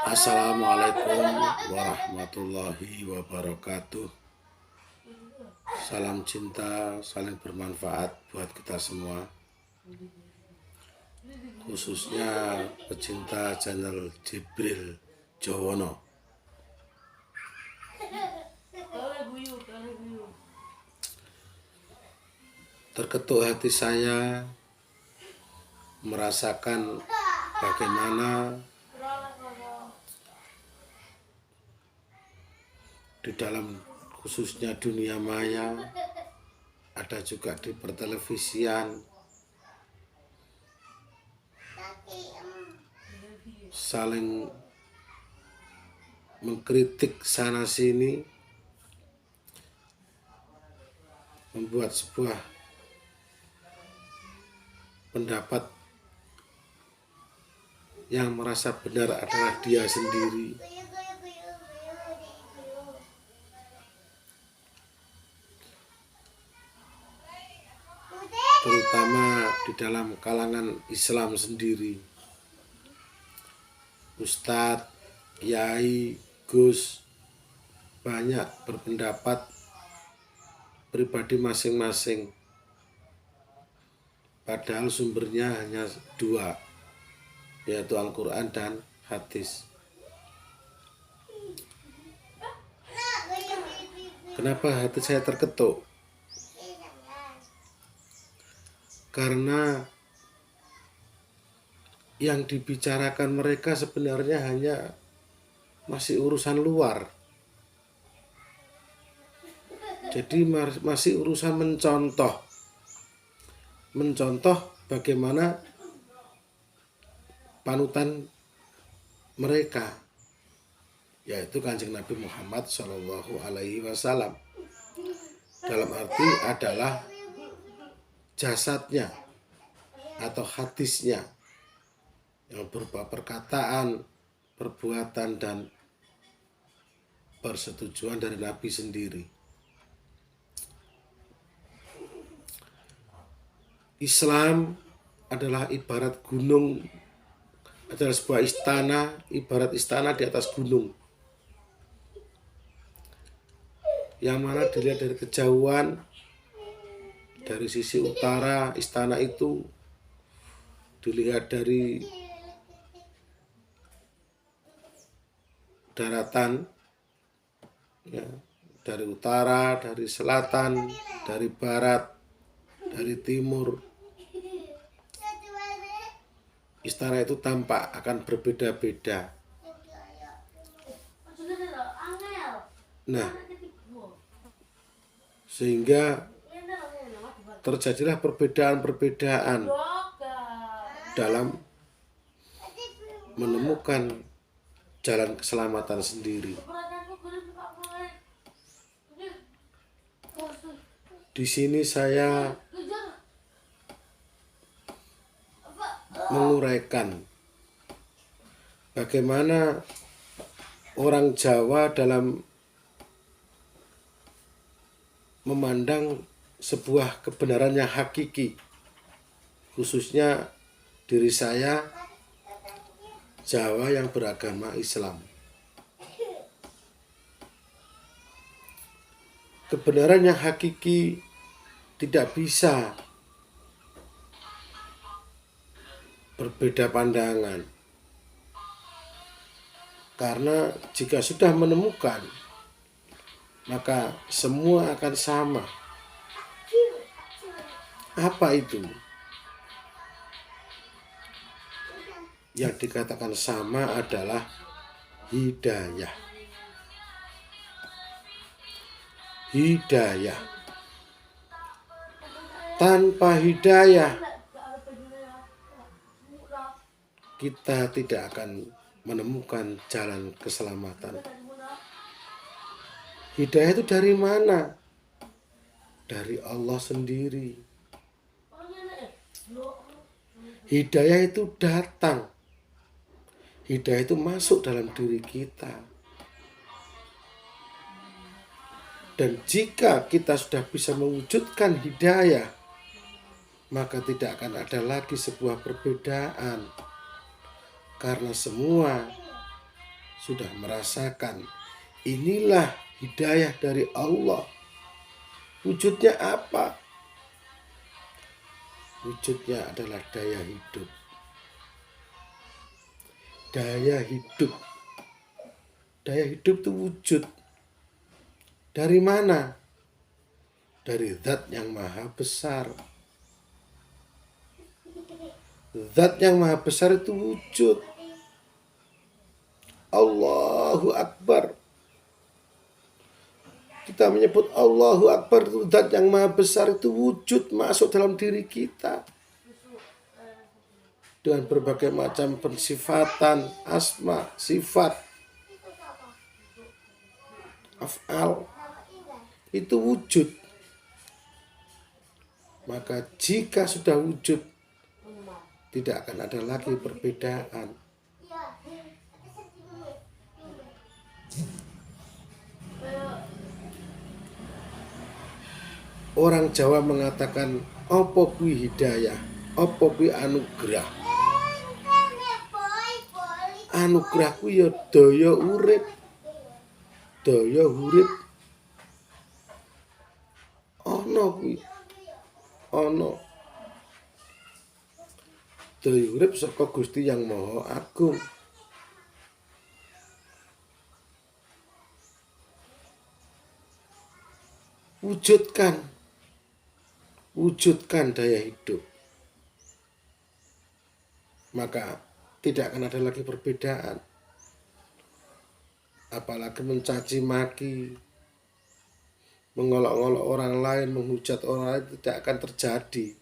Assalamualaikum warahmatullahi wabarakatuh. Salam cinta, saling bermanfaat buat kita semua, khususnya pecinta channel Jibril Jowono. Terketuk hati saya merasakan bagaimana di dalam khususnya dunia maya, ada juga di pertelevisian, saling mengkritik sana sini, membuat sebuah pendapat yang merasa benar adalah dia sendiri. Terutama di dalam kalangan Islam sendiri, Ustadz, Kiai, Gus banyak berpendapat pribadi masing-masing, padahal sumbernya hanya dua, yaitu Al-Quran dan hadis. Kenapa hati saya terketuk? Karena yang dibicarakan mereka sebenarnya hanya masih urusan luar. Jadi masih urusan mencontoh bagaimana panutan mereka, yaitu Kanjeng Nabi Muhammad SAW. Dalam arti adalah jasadnya atau hadisnya yang berupa perkataan, perbuatan, dan persetujuan dari Nabi sendiri. Islam adalah ibarat gunung, adalah sebuah istana, ibarat istana di atas gunung, yang mana dilihat dari kejauhan. Dari sisi utara istana itu dilihat dari daratan, ya, dari utara, dari selatan, dari barat, dari timur. Istana itu tampak akan berbeda-beda. Nah, sehingga terjadilah perbedaan-perbedaan dalam menemukan jalan keselamatan sendiri. Di sini saya menguraikan bagaimana orang Jawa dalam memandang sebuah kebenaran yang hakiki, khususnya diri saya Jawa yang beragama Islam. Kebenaran yang hakiki tidak bisa berbeda pandangan, karena jika sudah menemukan, maka semua akan sama. Apa itu? Yang dikatakan sama adalah hidayah. Hidayah. Tanpa hidayah, kita tidak akan menemukan jalan keselamatan. Hidayah itu dari mana? Dari Allah sendiri. Hidayah itu datang. Hidayah itu masuk dalam diri kita. Dan jika kita sudah bisa mewujudkan hidayah, maka tidak akan ada lagi sebuah perbedaan. Karena semua sudah merasakan inilah hidayah dari Allah. Wujudnya apa? Wujudnya adalah daya hidup. Daya hidup. Daya hidup itu wujud. Dari mana? Dari zat yang maha besar. Zat yang maha besar itu wujud. Allahu Akbar. Kita menyebut Allahu Akbar itu zat yang maha besar itu wujud masuk dalam diri kita. Dengan berbagai macam pensifatan, asma, sifat, af'al. Itu wujud. Maka jika sudah wujud, tidak akan ada lagi perbedaan. Orang Jawa mengatakan apa kuwi hidayah, apa kuwi anugerah. Anugerah kuwi ya daya urip. Daya urip ana kuwi. Ana daya urip saka Gusti yang Maha Agung. Wujudkan daya hidup, maka tidak akan ada lagi perbedaan. Apalagi mencaci maki, mengolok-olok orang lain, menghujat orang lain tidak akan terjadi.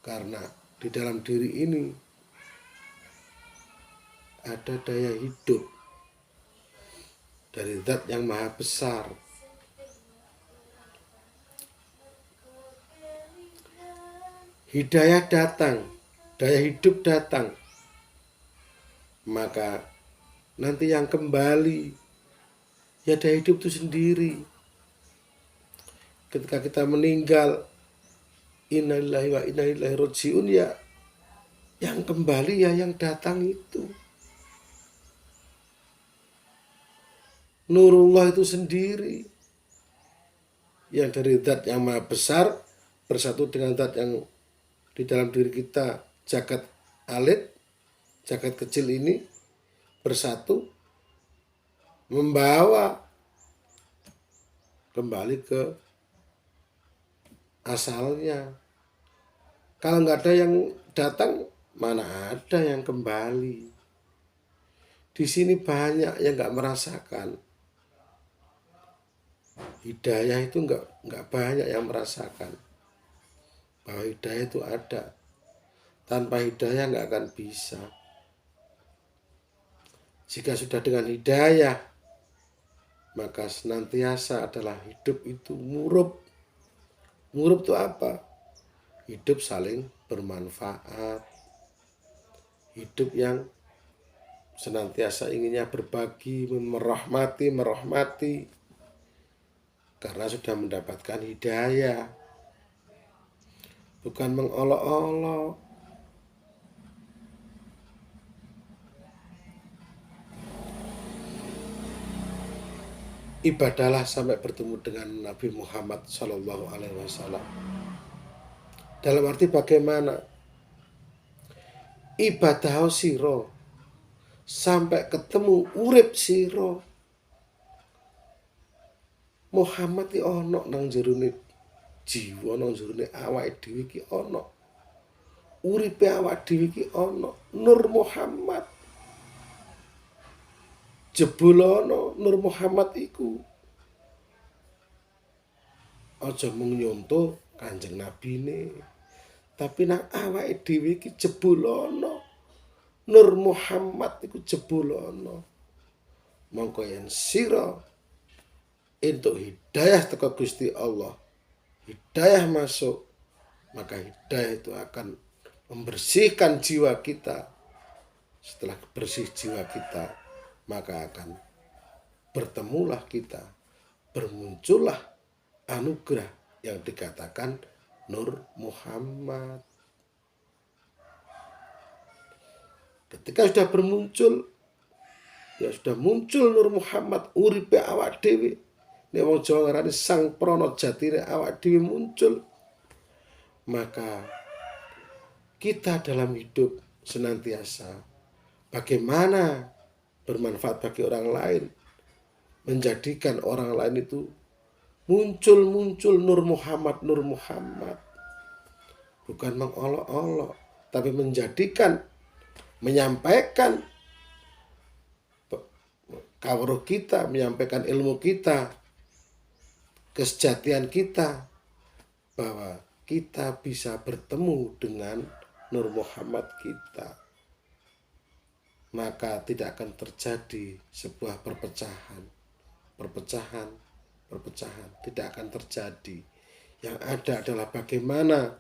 Karena di dalam diri ini ada daya hidup dari zat yang maha besar. Hidayah datang, daya hidup datang, maka nanti yang kembali ya daya hidup itu sendiri. Ketika kita meninggal, innalillahi wa inna ilaihi raji'un, ya yang kembali ya yang datang itu Nurullah itu sendiri, yang dari zat yang maha besar bersatu dengan zat yang di dalam diri kita, jagat alit, jagat kecil ini bersatu, membawa kembali ke asalnya. Kalau nggak ada yang datang, mana ada yang kembali. Di sini banyak yang nggak merasakan. Hidayah itu nggak banyak yang merasakan bahwa hidayah itu ada. Tanpa hidayah nggak akan bisa. Jika sudah dengan hidayah, maka senantiasa adalah hidup itu murub. Murub itu apa? Hidup saling bermanfaat. Hidup yang senantiasa inginnya berbagi, merahmati. Karena sudah mendapatkan hidayah. Bukan mengolok-olok. Ibadahlah sampai bertemu dengan Nabi Muhammad SAW. Dalam arti bagaimana? Ibadah siro sampai ketemu urip siro. Muhammad iki ana nang jerone jiwa, nang jerone awake dhewe iki ana. Uripe awake dhewe iki ana. Nur Muhammad. Jebul Nur Muhammad iku. Aja mung nyonto Kanjeng Nabine, tapi nang awake dhewe iki jebul ana. Nur Muhammad iku jebul ana. Mongko yen sira entuk hidayah teko Gusti Allah, hidayah masuk, maka hidayah itu akan membersihkan jiwa kita. Setelah bersih jiwa kita, maka akan bertemulah kita, bermuncullah anugerah yang dikatakan Nur Muhammad. Ketika sudah bermuncul, Ya sudah muncul Nur Muhammad uripe awak dhewe. Nek wong Jawa ngarani sang prana jatine awak dhewe muncul. Maka kita dalam hidup senantiasa bagaimana bermanfaat bagi orang lain, menjadikan orang lain itu muncul Nur Muhammad, Nur Muhammad. Bukan mengolok-olok, tapi menjadikan, menyampaikan kawruh kita, menyampaikan ilmu kita, kesejatian kita, bahwa kita bisa bertemu dengan Nur Muhammad kita. Maka tidak akan terjadi sebuah perpecahan. Tidak akan terjadi. Yang ada adalah bagaimana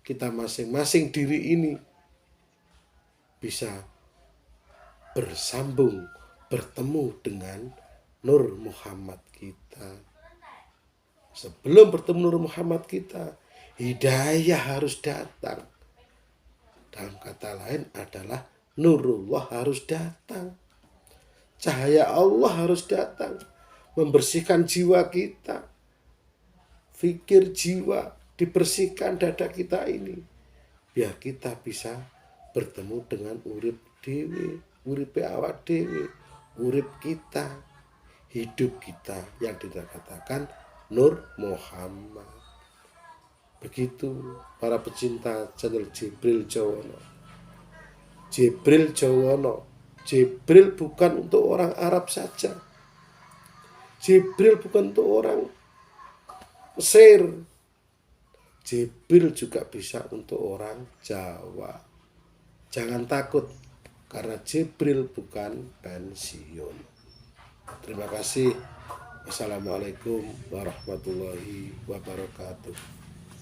kita masing-masing diri ini bisa bersambung, bertemu dengan Nur Muhammad kita. Sebelum bertemu Nur Muhammad kita, hidayah harus datang. Dalam kata lain adalah Nurullah harus datang. Cahaya Allah harus datang. Membersihkan jiwa kita. Fikir jiwa, dibersihkan dada kita ini. Biar kita bisa bertemu dengan urip dewe, urip awak dewe, urip kita, hidup kita yang dikatakan Nur Muhammad. Begitu para pecinta channel Jibril Jawono. Jibril Jawono. Jibril bukan untuk orang Arab saja. Jibril bukan untuk orang Mesir. Jibril juga bisa untuk orang Jawa. Jangan takut, karena Jibril bukan pensiun. Terima kasih. Wassalamualaikum warahmatullahi wabarakatuh.